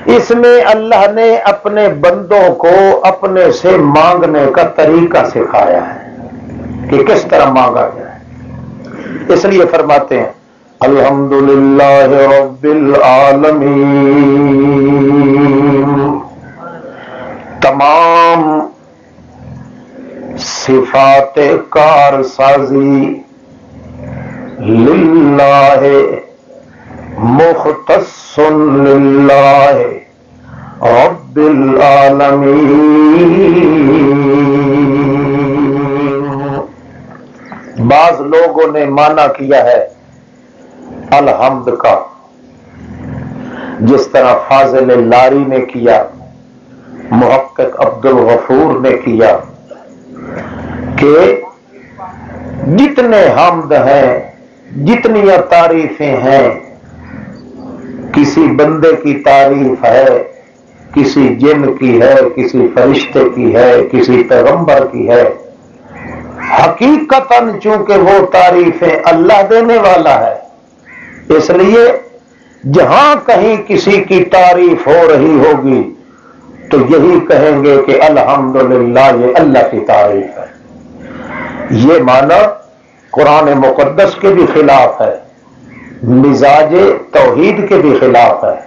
اس میں اللہ نے اپنے بندوں کو اپنے سے مانگنے کا طریقہ سکھایا ہے کہ کس طرح مانگا جائے. اس لیے فرماتے ہیں الحمدللہ رب العالمین. تمام صفات کارسازی للہ مختص للہ رب العالمین. بعض لوگوں نے معنی کیا ہے الحمد کا، جس طرح فاضل لاری نے کیا، محقق عبد الغفور نے کیا، کہ جتنے حمد ہیں، جتنی تعریفیں ہیں، کسی بندے کی تعریف ہے، کسی جن کی ہے، کسی فرشتے کی ہے، کسی پیغمبر کی ہے، حقیقتاً چونکہ وہ تعریفیں اللہ دینے والا ہے، اس لیے جہاں کہیں کسی کی تعریف ہو رہی ہوگی تو یہی کہیں گے کہ الحمدللہ یہ اللہ کی تعریف ہے. یہ معنی قرآن مقدس کے بھی خلاف ہے، مزاج توحید کے بھی خلاف ہے،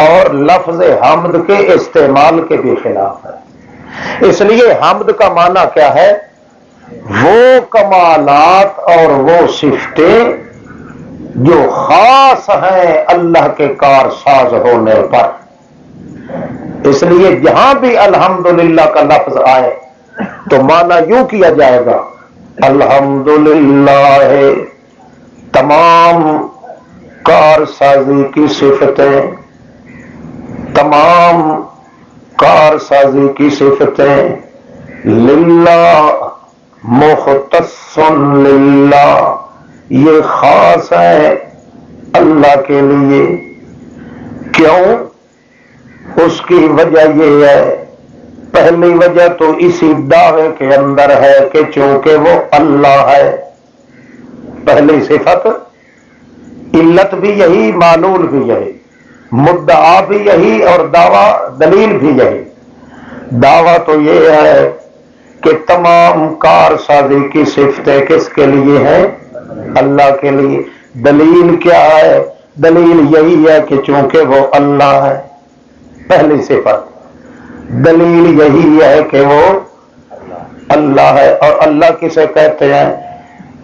اور لفظ حمد کے استعمال کے بھی خلاف ہے. اس لیے حمد کا معنی کیا ہے؟ وہ کمالات اور وہ صفتیں جو خاص ہیں اللہ کے کارساز ہونے پر. اس لیے جہاں بھی الحمدللہ کا لفظ آئے تو معنی یوں کیا جائے گا الحمدللہ تمام کارسازی کی صفتیں، تمام کارسازی کی صفتیں للہ مختص للہ، یہ خاص ہے اللہ کے لیے. کیوں؟ اس کی وجہ یہ ہے، پہلی وجہ تو اسی دعوے کے اندر ہے کہ چونکہ وہ اللہ ہے. پہلی صفت، علت بھی یہی، معلول بھی یہی، مدعا بھی یہی اور دعویٰ دلیل بھی یہی. دعویٰ تو یہ ہے کہ تمام کارسازی کی صفتیں کس کے لیے ہیں؟ اللہ کے لیے. دلیل کیا ہے؟ دلیل یہی ہے کہ چونکہ وہ اللہ ہے. پہلی صفت دلیل یہی ہے کہ وہ اللہ ہے. اور اللہ کسے کہتے ہیں؟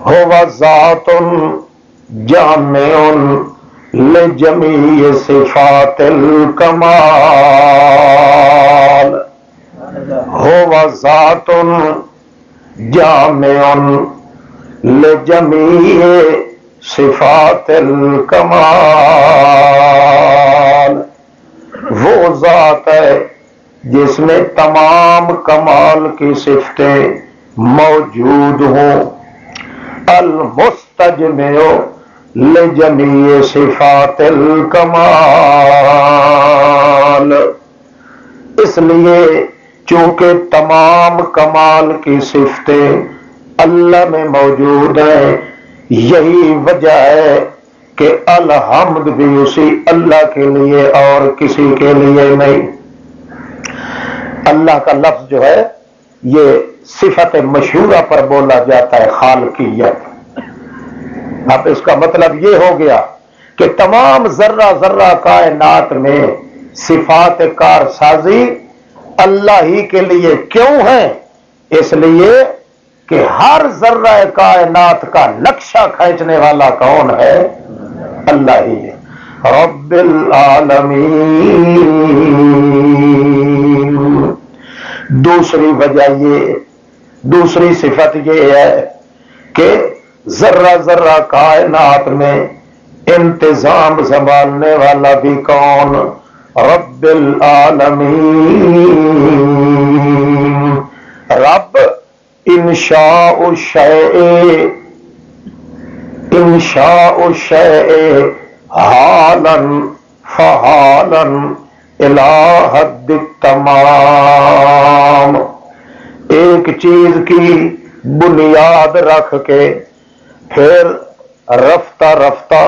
ہوا ذات جامع لجمیع صفات الکمال. ہوا ذات جامع لجمیع صفات الکمال. وہ ذات ہے جس میں تمام کمال کی صفتیں موجود ہوں. المستجمع لجمیع صفات الکمال. اس لیے چونکہ تمام کمال کی صفتیں اللہ میں موجود ہیں، یہی وجہ ہے کہ الحمد بھی اسی اللہ کے لیے اور کسی کے لیے نہیں. اللہ کا لفظ جو ہے یہ صفت مشہورہ پر بولا جاتا ہے، خالقیت. اب اس کا مطلب یہ ہو گیا کہ تمام ذرہ ذرہ کائنات میں صفات کارسازی اللہ ہی کے لیے. کیوں ہے؟ اس لیے کہ ہر ذرہ کائنات کا نقشہ کھینچنے والا کون ہے؟ اللہ ہی ہے، رب العالمین. دوسری وجہ یہ، دوسری صفت یہ ہے کہ ذرہ ذرہ کائنات میں انتظام سنبھالنے والا بھی کون؟ رب العالمین. رب انشاء الشیء حالا فحالا الى حد التمام. ایک چیز کی بنیاد رکھ کے پھر رفتہ رفتہ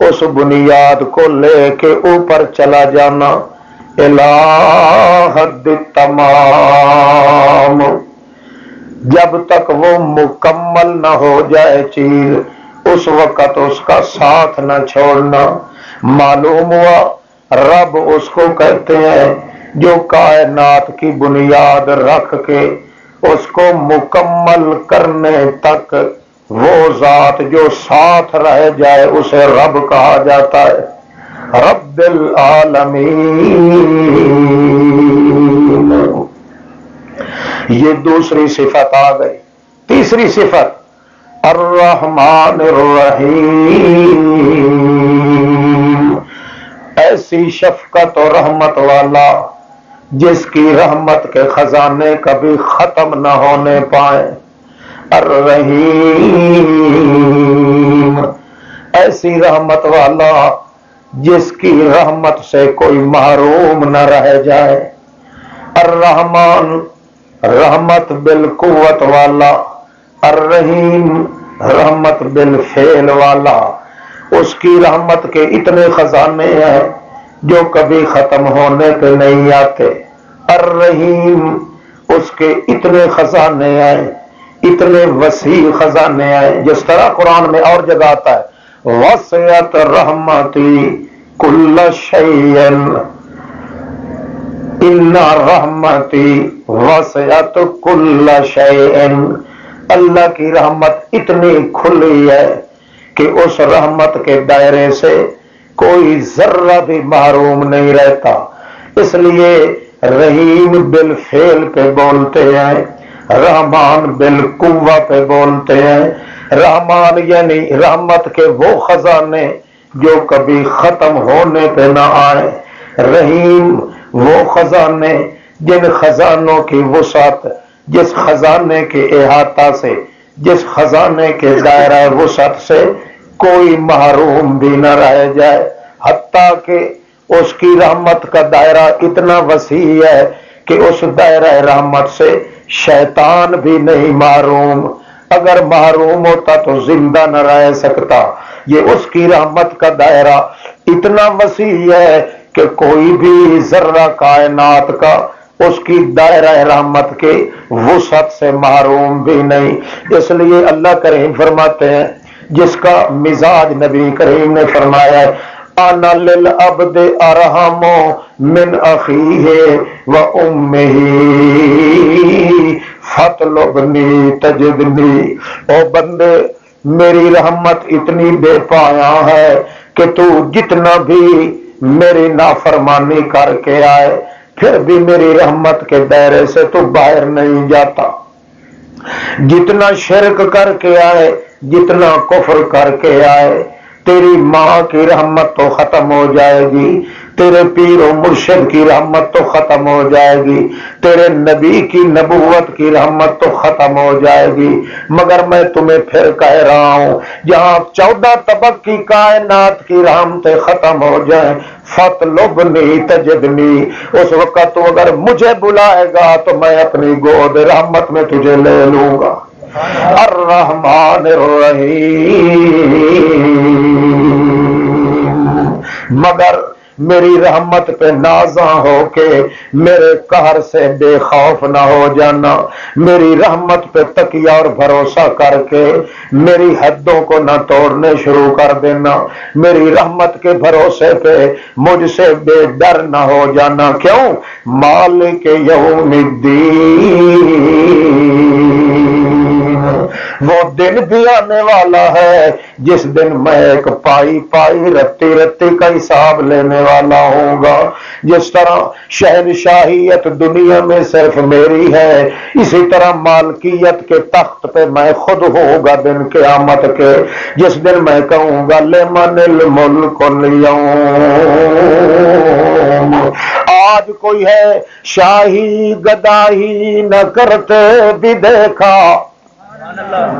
اس بنیاد کو لے کے اوپر چلا جانا الہ حد تمام، جب تک وہ مکمل نہ ہو جائے چیز اس وقت اس کا ساتھ نہ چھوڑنا۔ معلوم ہوا رب اس کو کہتے ہیں جو کائنات کی بنیاد رکھ کے اس کو مکمل کرنے تک وہ ذات جو ساتھ رہ جائے اسے رب کہا جاتا ہے، رب العالمین۔ یہ دوسری صفت آ گئی۔ تیسری صفت الرحمن الرحیم، ایسی شفقت اور رحمت والا جس کی رحمت کے خزانے کبھی ختم نہ ہونے پائیں۔ الرحیم، ایسی رحمت والا جس کی رحمت سے کوئی محروم نہ رہ جائے۔ الرحمن، رحمت بالقوت والا، الرحیم، رحمت بالفعل والا۔ اس کی رحمت کے اتنے خزانے ہیں جو کبھی ختم ہونے پہ نہیں آتے۔ الرحیم، اس کے اتنے خزانے ہیں، اتنے وسیع خزانے ہیں، جس طرح قرآن میں اور جگہ آتا ہے وسعت رحمتی کل شیء ان رحمتی وسعت کل شیء۔ اللہ کی رحمت اتنی کھلی ہے کہ اس رحمت کے دائرے سے کوئی ذرہ بھی محروم نہیں رہتا۔ اس لیے رحیم بالفعل پہ بولتے ہیں، رحمان بالقوہ پہ بولتے ہیں۔ رحمان یعنی رحمت کے وہ خزانے جو کبھی ختم ہونے پہ نہ آئے، رحیم وہ خزانے جن خزانوں کی وسعت، جس خزانے کے احاطہ سے، جس خزانے کے دائرہ وسعت سے کوئی محروم بھی نہ رہ جائے، حتیٰ کہ اس کی رحمت کا دائرہ اتنا وسیع ہے کہ اس دائرہ رحمت سے شیطان بھی نہیں محروم، اگر محروم ہوتا تو زندہ نہ رہ سکتا۔ یہ اس کی رحمت کا دائرہ اتنا وسیع ہے کہ کوئی بھی ذرہ کائنات کا اس کی دائرہ رحمت کے وسعت سے محروم بھی نہیں۔ اس لیے اللہ کریم فرماتے ہیں، جس کا مزاج نبی کریم نے فرمایا ہے انا للعبد ارحم من اخیہ و امہ فاطلبنی تجدنی۔ او بندے، میری رحمت اتنی بے پایا ہے کہ تو جتنا بھی میری نافرمانی کر کے آئے پھر بھی میری رحمت کے دائرے سے تو باہر نہیں جاتا۔ جتنا شرک کر کے آئے، جتنا کفر کر کے آئے، تیری ماں کی رحمت تو ختم ہو جائے گی، تیرے پیر و مرشد کی رحمت تو ختم ہو جائے گی، تیرے نبی کی نبوت کی رحمت تو ختم ہو جائے گی، مگر میں تمہیں پھر کہہ رہا ہوں جہاں 14 طبق کی کائنات کی رحمتیں ختم ہو جائیں فاطلبنی تجدنی، اس وقت تو اگر مجھے بلائے گا تو میں اپنی گود رحمت میں تجھے لے لوں گا۔ الرحمن الرحیم، مگر میری رحمت پہ نازاں ہو کے میرے قہر سے بے خوف نہ ہو جانا، میری رحمت پہ تکیہ اور بھروسہ کر کے میری حدوں کو نہ توڑنے شروع کر دینا، میری رحمت کے بھروسے پہ مجھ سے بے ڈر نہ ہو جانا۔ کیوں؟ مالک یوم الدین، وہ دن بھی آنے والا ہے جس دن میں ایک پائی پائی رتی رتی کا حساب لینے والا ہوں گا۔ جس طرح شہنشاہیت دنیا میں صرف میری ہے، اسی طرح مالکیت کے تخت پہ میں خود ہوں گا دن قیامت کے، جس دن میں کہوں گا لمن الملک اليوم۔ آج کوئی ہے شاہی گداہی نہ کرتے بھی دیکھا،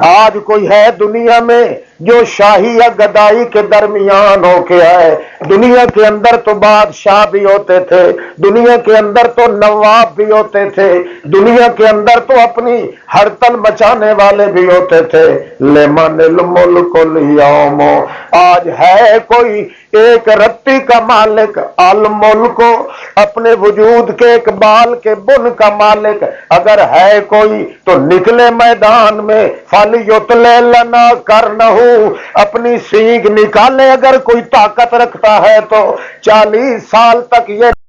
آج کوئی ہے دنیا میں جو شاہی یا گدائی کے درمیان ہو کے آئے۔ دنیا کے اندر تو بادشاہ بھی ہوتے تھے، دنیا کے اندر تو نواب بھی ہوتے تھے، دنیا کے اندر تو اپنی ہڑتل مچانے والے بھی ہوتے تھے۔ لمن الملک اليوم، آج ہے کوئی ایک رتی کا مالک، الملک اپنے وجود کے ایک بال کے بن کا مالک، اگر ہے کوئی تو نکلے میدان میں، فَلْيُطْلِعْ لَنَا كَرْنَهُ، اپنی سینگ نکالے اگر کوئی طاقت رکھتا ہے تو۔ 40 سال تک یہ